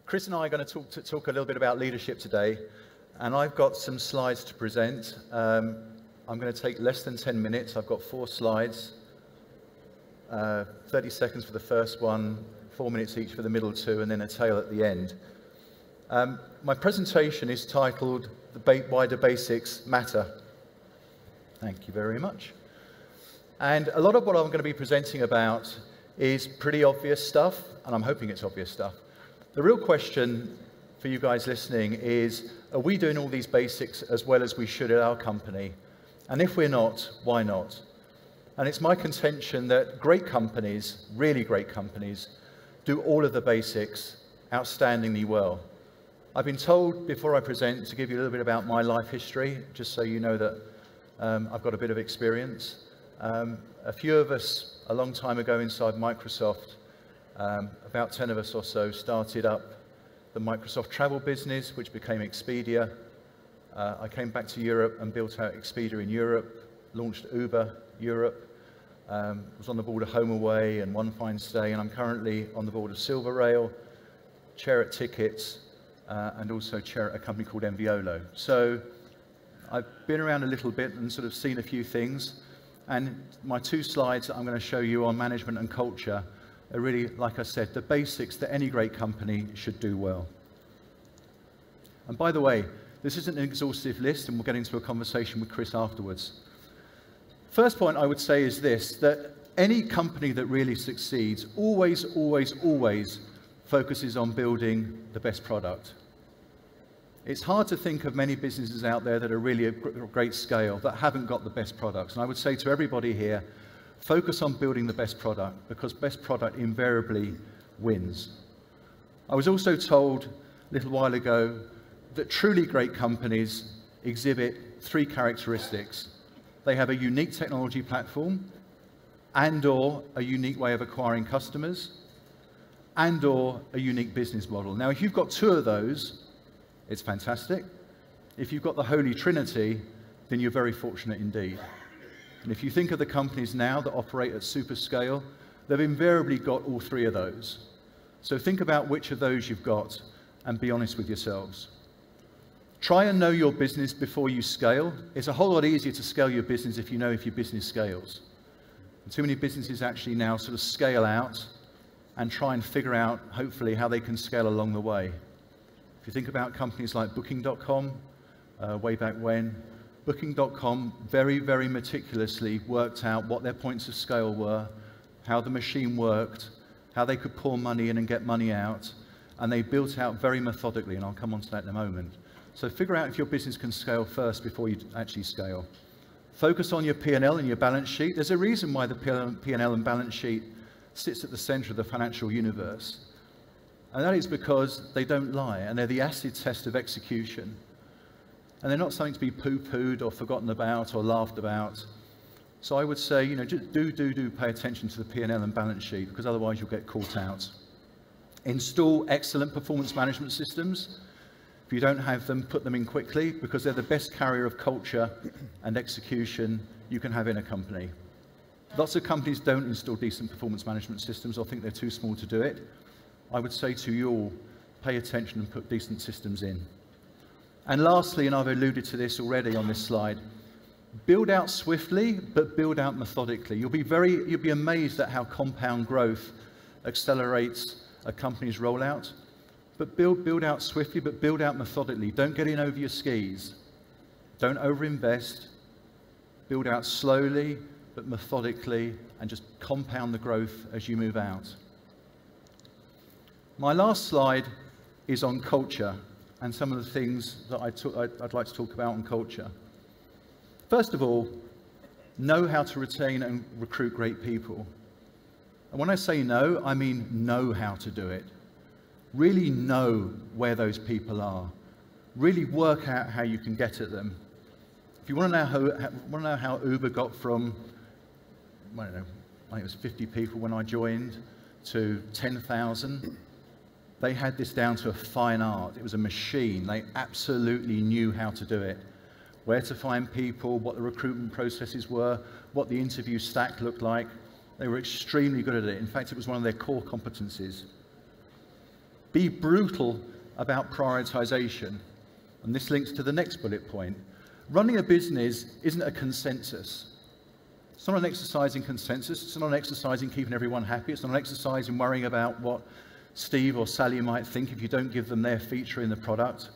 Chris and I are going to talk a little bit about leadership today, and I've got some slides to present. I'm going to take less than 10 minutes. I've got 4 slides, 30 seconds for the first one, 4 minutes each for the middle 2, and then a tail at the end. My presentation is titled Why Do Basics Matter? Thank you very much. And a lot of what I'm going to be presenting about is pretty obvious stuff, and I'm hoping it's obvious stuff. The real question for you guys listening is, are we doing all these basics as well as we should at our company? And if we're not, why not? And it's my contention that great companies, really great companies, do all of the basics outstandingly well. I've been told before I present to give you a little bit about my life history, just so you know that I've got a bit of experience. A few of us, a long time ago inside Microsoft, about 10 of us or so, started up the Microsoft travel business, which became Expedia. I came back to Europe and built out Expedia in Europe, launched Uber Europe, was on the board of HomeAway and One Fine Stay, and I'm currently on the board of Silver Rail, chair at Tickets, and also chair at a company called Enviolo. So I've been around a little bit and sort of seen a few things, and my 2 slides that I'm going to show you on management and culture are really, like I said, the basics that any great company should do well. And by the way, this isn't an exhaustive list, and we'll get into a conversation with Chris afterwards. First point I would say is this, that any company that really succeeds always focuses on building the best product. It's hard to think of many businesses out there that are really a great scale that haven't got the best products. And I would say to everybody here, focus on building the best product, because best product invariably wins. I was also told a little while ago that truly great companies exhibit 3 characteristics. They have a unique technology platform, and/or a unique way of acquiring customers, and/or a unique business model. Now, if you've got 2 of those, it's fantastic. If you've got the Holy Trinity, then you're very fortunate indeed. And if you think of the companies now that operate at super scale, they've invariably got all 3 of those. So think about which of those you've got and be honest with yourselves. Try and know your business before you scale. It's a whole lot easier to scale your business if you know if your business scales. And too many businesses actually now sort of scale out and try and figure out, hopefully, how they can scale along the way. If you think about companies like Booking.com, way back when, Booking.com very, very meticulously worked out what their points of scale were, how the machine worked, how they could pour money in and get money out, and they built out very methodically, and I'll come on to that in a moment. So figure out if your business can scale first before you actually scale. Focus on your P&L and your balance sheet. There's a reason why the P&L and balance sheet sits at the center of the financial universe. And that is because they don't lie, and they're the acid test of execution. And they're not something to be poo-pooed or forgotten about or laughed about. So I would say, just do pay attention to the P&L and balance sheet, because otherwise you'll get caught out. Install excellent performance management systems. If you don't have them, put them in quickly, because they're the best carrier of culture and execution you can have in a company. Lots of companies don't install decent performance management systems or think they're too small to do it. I would say to you all, pay attention and put decent systems in. And lastly, and I've alluded to this already on this slide, build out swiftly, but build out methodically. You'll be amazed at how compound growth accelerates a company's rollout. But build out swiftly, but build out methodically. Don't get in over your skis. Don't overinvest. Build out slowly, but methodically, and just compound the growth as you move out. My last slide is on culture and some of the things that I'd like to talk about on culture. First of all, know how to retain and recruit great people. And when I say know, I mean know how to do it. Really know where those people are. Really work out how you can get at them. If you want to know how Uber got from, I don't know, I think it was 50 people when I joined, to 10,000, they had this down to a fine art. It was a machine. They absolutely knew how to do it. Where to find people, what the recruitment processes were, what the interview stack looked like. They were extremely good at it. In fact, it was one of their core competencies. Be brutal about prioritization. And this links to the next bullet point. Running a business isn't a consensus. It's not an exercise in consensus. It's not an exercise in keeping everyone happy. It's not an exercise in worrying about what Steve or Sally might think if you don't give them their feature in the product.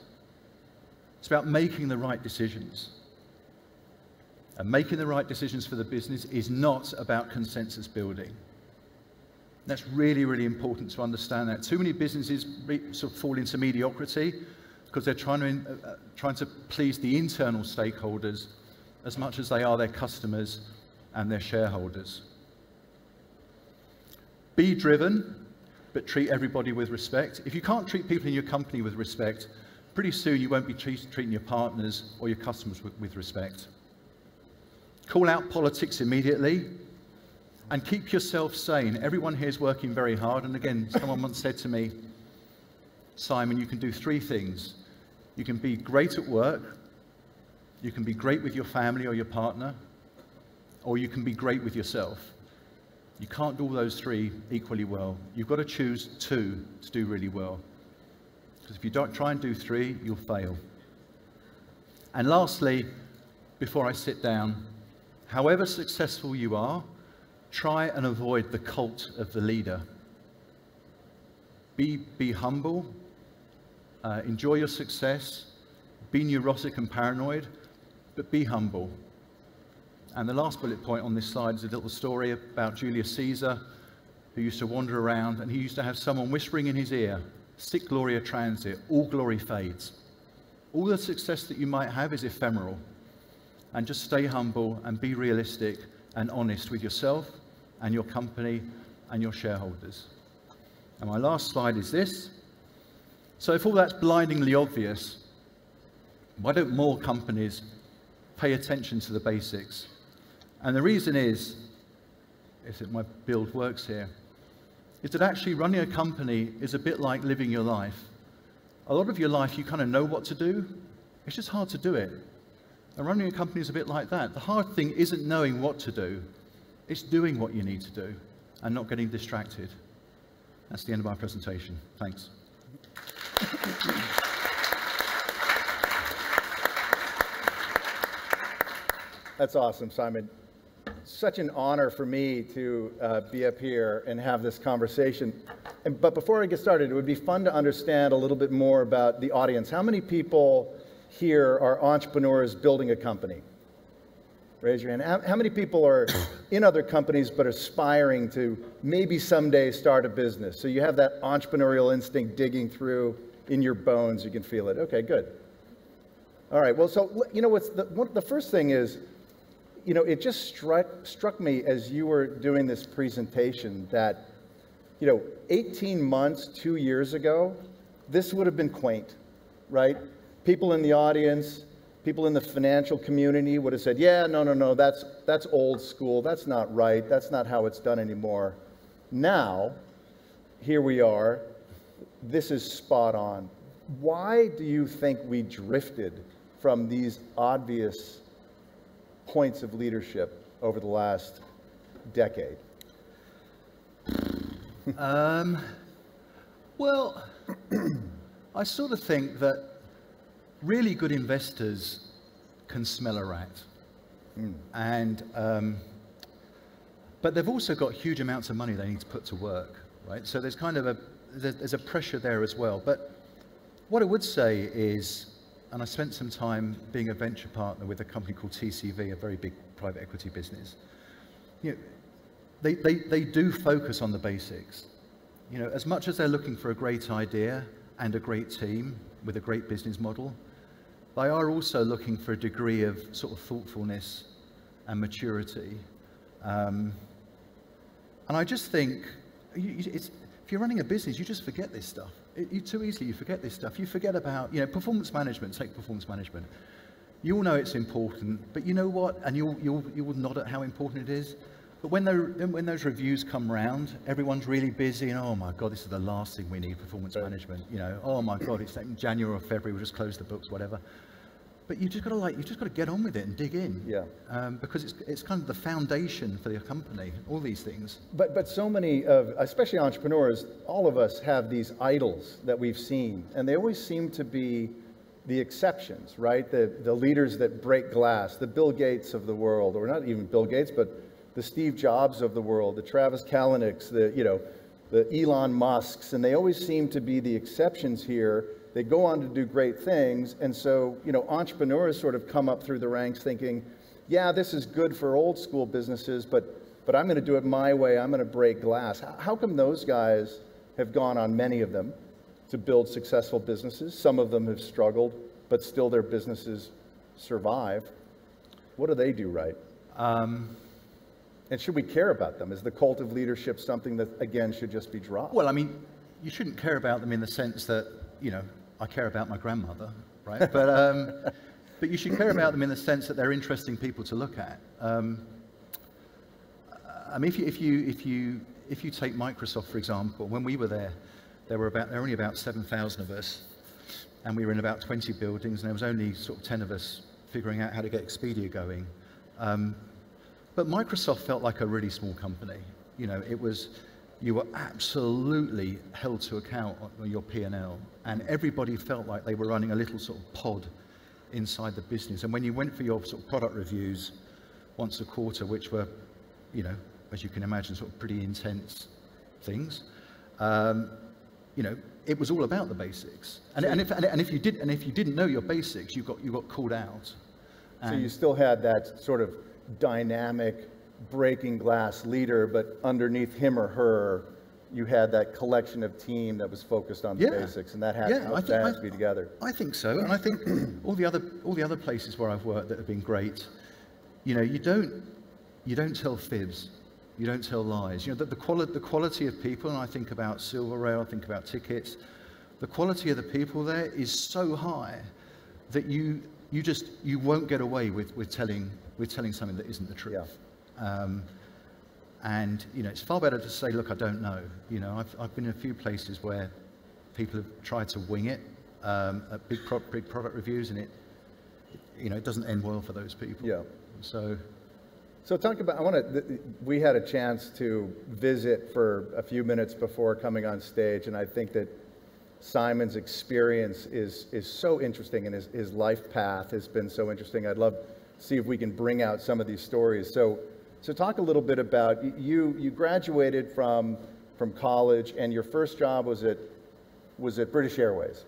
It's about making the right decisions. And making the right decisions for the business is not about consensus building. That's really, really important to understand that. Too many businesses sort of fall into mediocrity because they're trying to please the internal stakeholders as much as they are their customers and their shareholders. Be driven, but treat everybody with respect. If you can't treat people in your company with respect, pretty soon you won't be treating your partners or your customers with respect. Call out politics immediately and keep yourself sane. Everyone here is working very hard, and again, someone once said to me, Simon, you can do 3 things. You can be great at work, you can be great with your family or your partner, or you can be great with yourself. You can't do all those 3 equally well. You've got to choose 2 to do really well. Because if you don't try and do 3, you'll fail. And lastly, before I sit down, however successful you are, try and avoid the cult of the leader. Be humble, enjoy your success, be neurotic and paranoid, but be humble. And the last bullet point on this slide is a little story about Julius Caesar, who used to wander around, and he used to have someone whispering in his ear, "Sic gloria transit, all glory fades." All the success that you might have is ephemeral. And just stay humble and be realistic and honest with yourself and your company and your shareholders. And my last slide is this. So if all that's blindingly obvious, why don't more companies pay attention to the basics? And the reason is that my build works here, is that actually running a company is a bit like living your life. A lot of your life you kind of know what to do, it's just hard to do it. And running a company is a bit like that. The hard thing isn't knowing what to do, it's doing what you need to do and not getting distracted. That's the end of my presentation. Thanks. That's awesome, Simon. Such an honor for me to be up here and have this conversation. But before I get started, it would be fun to understand a little bit more about the audience. How many people here are entrepreneurs building a company? Raise your hand. How many people are in other companies but aspiring to maybe someday start a business? So you have that entrepreneurial instinct digging through in your bones. You can feel it. Okay, good. All right. Well, so you know what's the first thing is, you know, it just struck me as you were doing this presentation that, you know, 18 months, 2 years ago, this would have been quaint, right? People in the audience, people in the financial community would have said, yeah, no, that's old school. That's not right. That's not how it's done anymore. Now, here we are. This is spot on. Why do you think we drifted from these obvious points of leadership over the last decade? Well, I sort of think that really good investors can smell a rat. But they've also got huge amounts of money they need to put to work, right? So there's kind of there's a pressure there as well. But what I would say is, and I spent some time being a venture partner with a company called TCV, a very big private equity business. You know, they do focus on the basics. You know, as much as they're looking for a great idea and a great team with a great business model, they are also looking for a degree of sort of thoughtfulness and maturity. And I just think, if you're running a business, you just forget this stuff. You too easily you forget this stuff. You forget about, you know, performance management. Take performance management. You all know it's important, but you know what? And you will nod at how important it is. But when those reviews come round, everyone's really busy, and oh my God, this is the last thing we need, performance management. You know, oh my God, it's like January or February, we'll just close the books, whatever. But you just got to get on with it and dig in. Yeah. Because it's kind of the foundation for your company, all these things. But so many of, especially entrepreneurs, all of us have these idols that we've seen, and they always seem to be the exceptions, right? The leaders that break glass, the Bill Gates of the world, or not even Bill Gates, but the Steve Jobs of the world, the Travis Kalanick's, the Elon Musks, and they always seem to be the exceptions here. They go on to do great things, and so, entrepreneurs sort of come up through the ranks thinking, yeah, this is good for old school businesses, but I'm going to do it my way. I'm going to break glass. How come those guys have gone on, many of them, to build successful businesses? Some of them have struggled, but still their businesses survive. What do they do right? And should we care about them? Is the cult of leadership something that, again, should just be dropped? Well, I mean, you shouldn't care about them in the sense that, I care about my grandmother, right? But you should care about them in the sense that they're interesting people to look at. I mean, if you take Microsoft, for example, when we were there were only about 7,000 of us, and we were in about 20 buildings, and there was only sort of 10 of us figuring out how to get Expedia going. But Microsoft felt like a really small company. You were absolutely held to account on your P&L, and everybody felt like they were running a little sort of pod inside the business. And when you went for your sort of product reviews once a quarter, which were, as you can imagine, sort of pretty intense things, it was all about the basics. And if you didn't know your basics, you got called out. So you still had that sort of dynamic breaking glass leader, but underneath him or her, you had that collection of team that was focused on the basics, and that had to be together. I think so, and I think all the other places where I've worked that have been great, you don't tell fibs, you don't tell lies. The quality of people, and I think about Silver Rail, I think about tickets. The quality of the people there is so high that you won't get away with telling something that isn't the truth. Yeah. And it's far better to say, look, I don't know. I've been in a few places where people have tried to wing it at big product reviews, and it doesn't end well for those people. Yeah. So talk about. We had a chance to visit for a few minutes before coming on stage, and I think that Simon's experience is so interesting, and his life path has been so interesting. I'd love to see if we can bring out some of these stories. So talk a little bit about, you graduated from college, and your first job was at British Airways.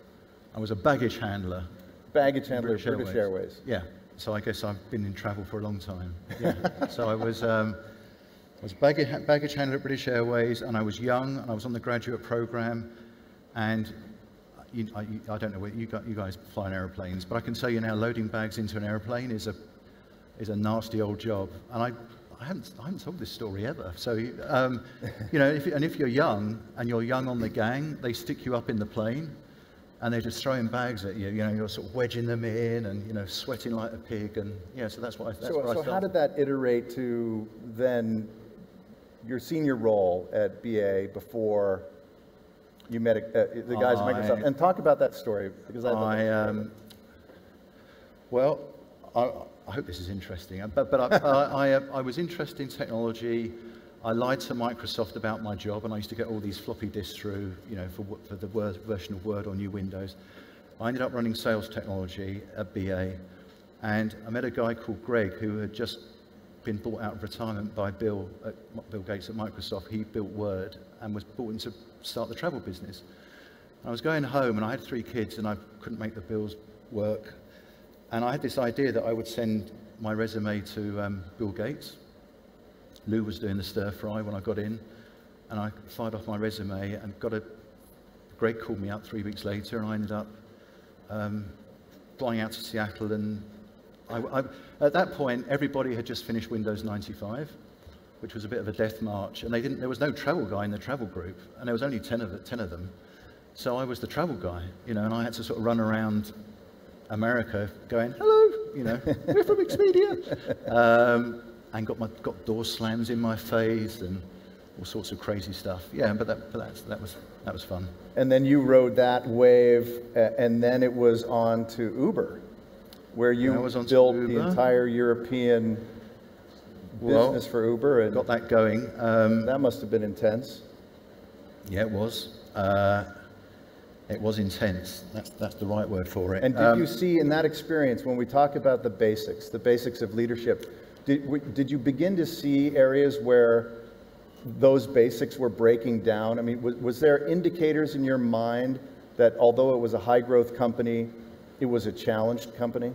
I was a baggage handler. Baggage handler at British Airways. Yeah. So I guess I've been in travel for a long time. Yeah. So I was baggage handler at British Airways, and I was young, and I was on the graduate program, and I don't know whether you guys fly in airplanes, but I can tell you now, loading bags into an airplane is a nasty old job, and I haven't told this story ever. So if you're young and you're young on the gang, they stick you up in the plane, and they're just throwing bags at you. You're sort of wedging them in, and sweating like a pig, and so that's what I. So how did that iterate to then your senior role at BA before you met the guys at Microsoft? And talk about that story, because I hope this is interesting, but I was interested in technology. I lied to Microsoft about my job, and I used to get all these floppy disks through, for the version of Word or new Windows. I ended up running sales technology at BA, and I met a guy called Greg who had just been bought out of retirement by Bill Gates at Microsoft. He built Word and was brought in to start the travel business. I was going home, and I had 3 kids, and I couldn't make the bills work. And I had this idea that I would send my resume to Bill Gates. Lou was doing the stir fry when I got in, and I fired off my resume and Greg called me up 3 weeks later, and I ended up flying out to Seattle. And at that point, everybody had just finished Windows 95, which was a bit of a death march, and there was no travel guy in the travel group, and there was only 10 of them. So I was the travel guy, and I had to sort of run around America going, hello, we're from Expedia, and got door slams in my face and all sorts of crazy stuff. Yeah, but that was fun. And then you rode that wave, and then it was on to Uber. where you built the entire European business for Uber, and got that going. That must have been intense. Yeah, it was. It was intense. That's the right word for it. And did you see in that experience, when we talk about the basics of leadership, did you begin to see areas where those basics were breaking down? I mean, was there indicators in your mind that although it was a high growth company, it was a challenged company?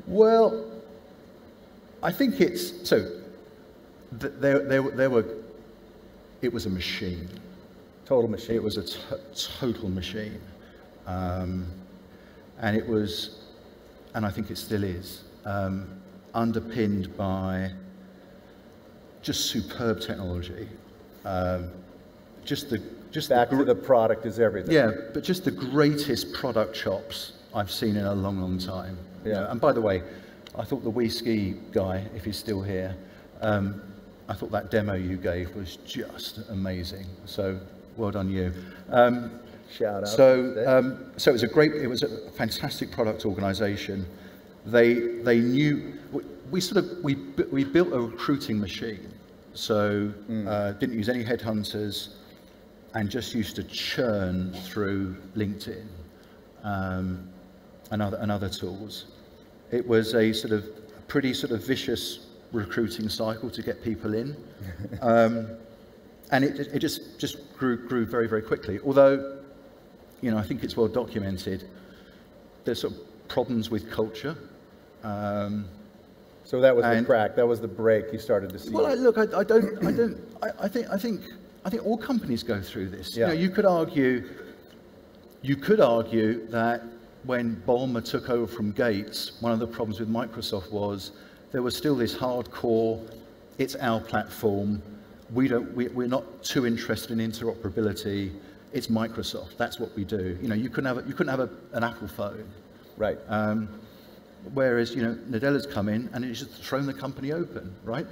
Well, I think it's, so there were, it was a machine. Total machine. It was a total machine. And it was, and I think it still is, underpinned by just superb technology. Just Back to the product is everything. Yeah, but just the greatest product chops I've seen in a long, long time. Yeah. And by the way, I thought the We Ski guy, if he's still here, I thought that demo you gave was just amazing. So well done you. Shout out. So it was a fantastic product organization. They knew, we built a recruiting machine. So didn't use any headhunters and just used to churn through LinkedIn and other tools. It was a pretty vicious recruiting cycle to get people in. And it just grew very, very quickly. Although, I think it's well documented, there's sort of problems with culture. So that was the crack, that was the break you started to see. Well, look, I think all companies go through this. Yeah. You could argue that when Ballmer took over from Gates, one of the problems with Microsoft was there was still this hardcore, it's our platform, we're not too interested in interoperability, it's Microsoft, that's what we do. You couldn't have an Apple phone. Right. Whereas, Nadella's come in and it's just thrown the company open, right?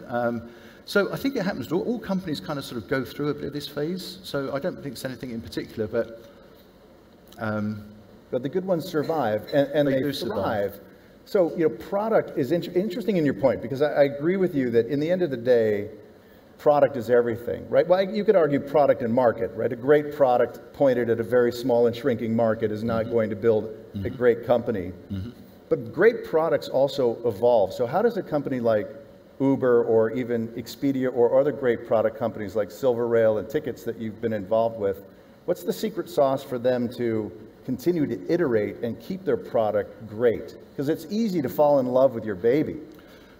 So I think it happens. All companies kind of go through a bit of this phase. So I don't think it's anything in particular, but the good ones survive, and they thrive. So, product is interesting in your point, because I agree with you that in the end of the day, product is everything, right? Well, you could argue product and market, right? A great product pointed at a very small and shrinking market is not going to build a great company. But great products also evolve. So how does a company like Uber or even Expedia or other great product companies like Silver Rail and Tickets that you've been involved with, what's the secret sauce for them to continue to iterate and keep their product great? Because it's easy to fall in love with your baby,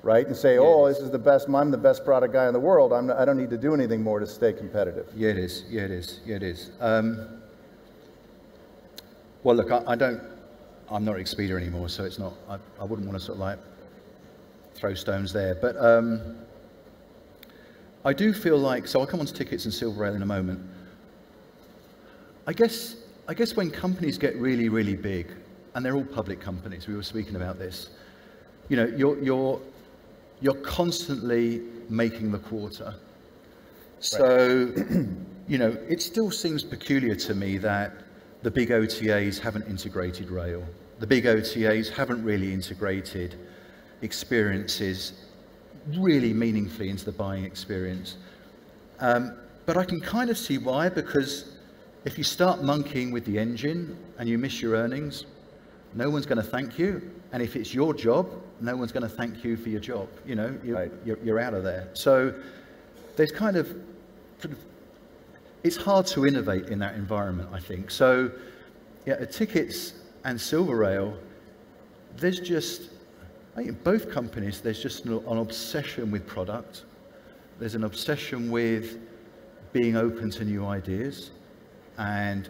right? And say, oh, this is the best, I'm the best product guy in the world. I don't need to do anything more to stay competitive. Yeah, it is. Yeah, it is. Yeah, it is. Well, look, I'm not Expedia anymore, so it's not, I wouldn't want to throw stones there. But I do feel like, so I'll come on to Tickets and Silver Rail in a moment. I guess when companies get really, really big, and they're all public companies, we were speaking about this, you're constantly making the quarter. So, it still seems peculiar to me that the big OTAs haven't integrated rail. The big OTAs haven't really integrated experiences really meaningfully into the buying experience. But I can kind of see why, because if you start monkeying with the engine and you miss your earnings, no one's going to thank you. And if it's your job, no one's going to thank you for your job. You're out of there. So there's kind of it's hard to innovate in that environment, I think. So yeah, at Tickets and Silver Rail, I think in both companies, there's just an obsession with product. There's an obsession with being open to new ideas. And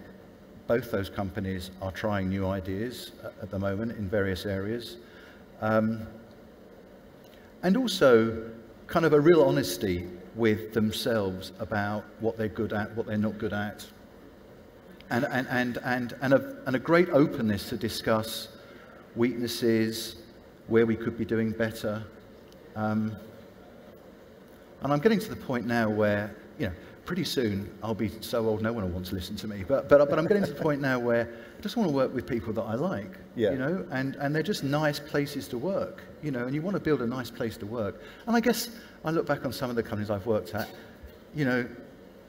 both those companies are trying new ideas at the moment in various areas. And also kind of a real honesty with themselves about what they're good at, what they're not good at. And a great openness to discuss weaknesses, where we could be doing better. And I'm getting to the point now where, pretty soon I'll be so old no one will want to listen to me. But I'm getting to the point now where I just want to work with people that I like, Yeah. you know, and they're just nice places to work, you know, and you want to build a nice place to work. And I guess I look back on some of the companies I've worked at, you know,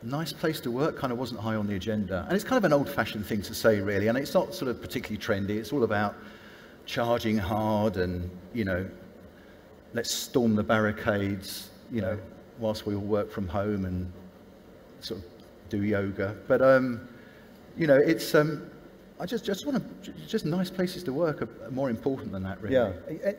nice place to work kind of wasn't high on the agenda. And it's kind of an old-fashioned thing to say, really, and it's not sort of particularly trendy. It's all about charging hard and, you know, let's storm the barricades, you know, whilst we all work from home and sort of do yoga. But, you know, it's, I just want to, just nice places to work are more important than that, really. Yeah,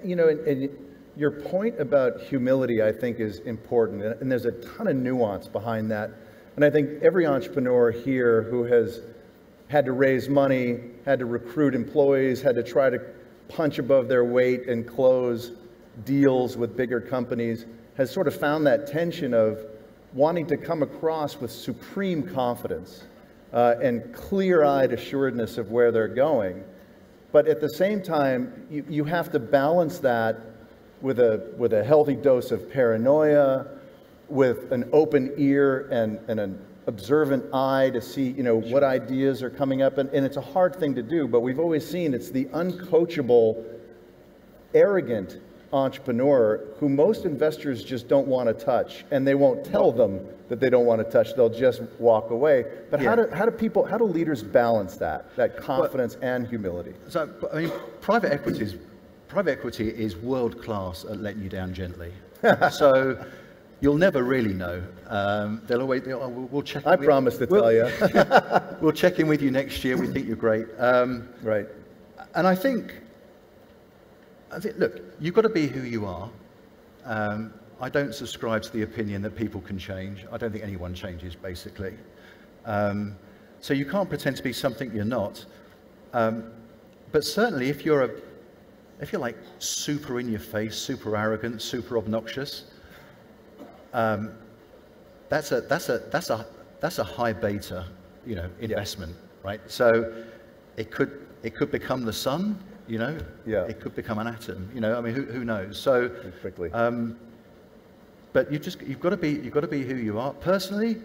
you know, and your point about humility, I think, is important, and there's a ton of nuance behind that. And I think every entrepreneur here who has had to raise money, had to recruit employees, had to try to punch above their weight and close deals with bigger companies, has sort of found that tension of wanting to come across with supreme confidence and clear-eyed assuredness of where they're going. But at the same time, you have to balance that with a healthy dose of paranoia, with an open ear and an observant eye to see, you know, what ideas are coming up. And it's a hard thing to do, but we've always seen it's the uncoachable, arrogant entrepreneur who most investors just don't want to touch, and they won't tell them that they don't want to touch. They'll just walk away. But how do leaders balance that confidence and humility? So, I mean, private equity is world class at letting you down gently. So you'll never really know. They'll always, we'll check. I promise to tell you. We'll check in with you next year. We think you're great. Right. And I think, look, you've got to be who you are. I don't subscribe to the opinion that people can change. I don't think anyone changes, basically. So you can't pretend to be something you're not. But certainly, if you're like super in your face, super arrogant, super obnoxious, that's a high beta, you know, investment, right? So it could become the sun. You know, it could become an atom. You know, I mean, who knows? So quickly. But you've got to be who you are. Personally,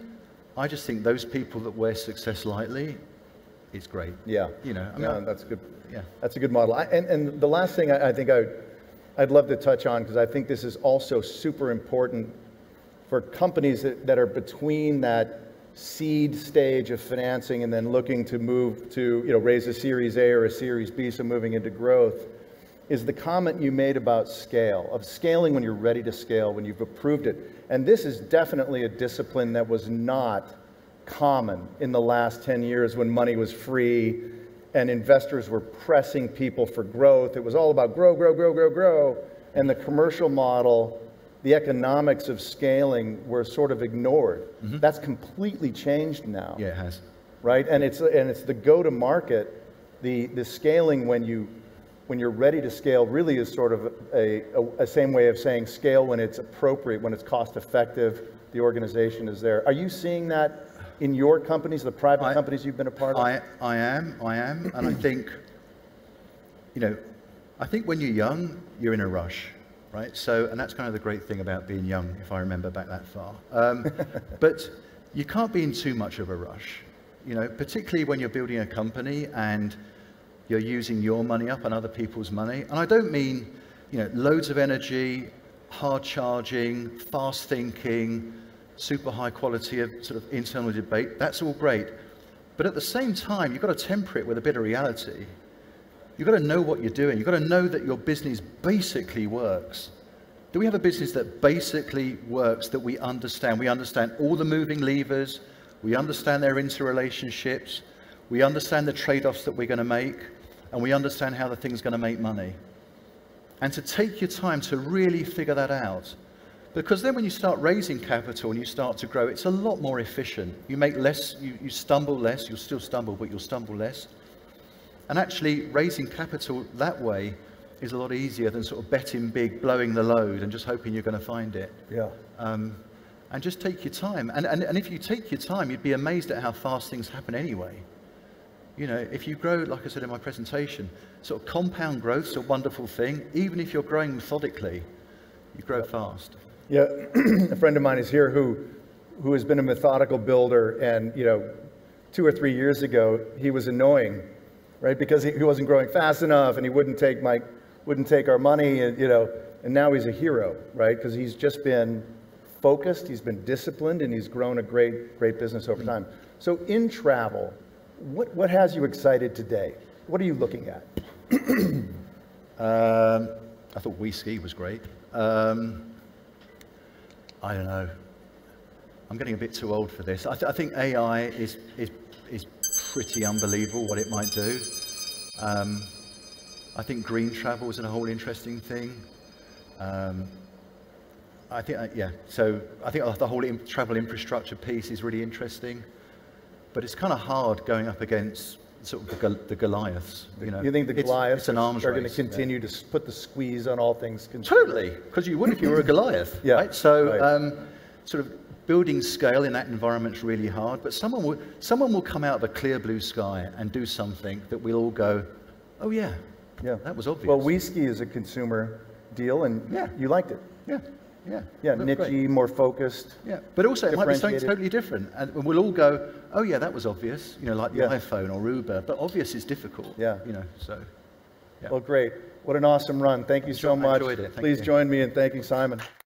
I just think those people that wear success lightly, it's great. Yeah. You know, I mean, that's good. Yeah. That's a good model. And the last thing I think I'd love to touch on, because I think this is also super important for companies that are between that seed stage of financing and then looking to move to, you know, raise a Series A or a Series B, so moving into growth, is the comment you made about scale, of scaling when you're ready to scale, when you've approved it. And this is definitely a discipline that was not common in the last 10 years when money was free and investors were pressing people for growth. It was all about grow, grow, grow, grow, grow. And the commercial model, the economics of scaling were sort of ignored. Mm-hmm. That's completely changed now. Yeah, it has. Right, and it's the go-to-market, the scaling when you're ready to scale really is sort of a same way of saying scale when it's appropriate, when it's cost-effective, the organization is there. Are you seeing that in your companies, the private companies you've been a part of? I am, and I think, you know, I think when you're young, you're in a rush. Right, so, and that's kind of the great thing about being young, if I remember back that far. But you can't be in too much of a rush, you know, particularly when you're building a company and you're using your money up and other people's money. And I don't mean, you know, loads of energy, hard charging, fast thinking, super high quality of sort of internal debate. That's all great. But at the same time, you've got to temper it with a bit of reality. You've got to know what you're doing. You've got to know that your business basically works. Do we have a business that basically works, that we understand? We understand all the moving levers. We understand their interrelationships. We understand the trade-offs that we're going to make. And we understand how the thing's going to make money. And to take your time to really figure that out. Because then when you start raising capital and you start to grow, it's a lot more efficient. You make less, you stumble less. You'll still stumble, but you'll stumble less. And actually, raising capital that way is a lot easier than sort of betting big, blowing the load, and just hoping you're going to find it. Yeah. And just take your time. And if you take your time, you'd be amazed at how fast things happen anyway. You know, if you grow, like I said in my presentation, sort of compound growth's a wonderful thing. Even if you're growing methodically, you grow fast. Yeah, a friend of mine is here who who has been a methodical builder, and 2 or 3 years ago, he was annoying, right? Because he wasn't growing fast enough, and he wouldn't take our money, and now he's a hero, right? Because he's just been focused, he's been disciplined, and he's grown a great business over time. So in travel, what has you excited today? What are you looking at? I thought We Ski was great. I don't know. I'm getting a bit too old for this. I think AI is pretty unbelievable what it might do. I think green travel is a whole interesting thing. I think, so I think the whole travel infrastructure piece is really interesting, but it's kind of hard going up against sort of the Goliaths. You think the Goliaths are going to continue to put the squeeze on all things considered? Totally, because you would if you were a Goliath, yeah, right? So right. Sort of building scale in that environment's really hard, but someone will come out of a clear blue sky and do something that we'll all go, oh yeah, that was obvious. Well, We Ski is a consumer deal, and you liked it. Yeah, niche-y, more focused. Yeah, but also it might be something totally different, and we'll all go, oh yeah, that was obvious, like the iPhone or Uber, but obvious is difficult. Yeah. So. Yeah. Well, great. What an awesome run. Thank you so much. I enjoyed it. Please join me in thanking Simon.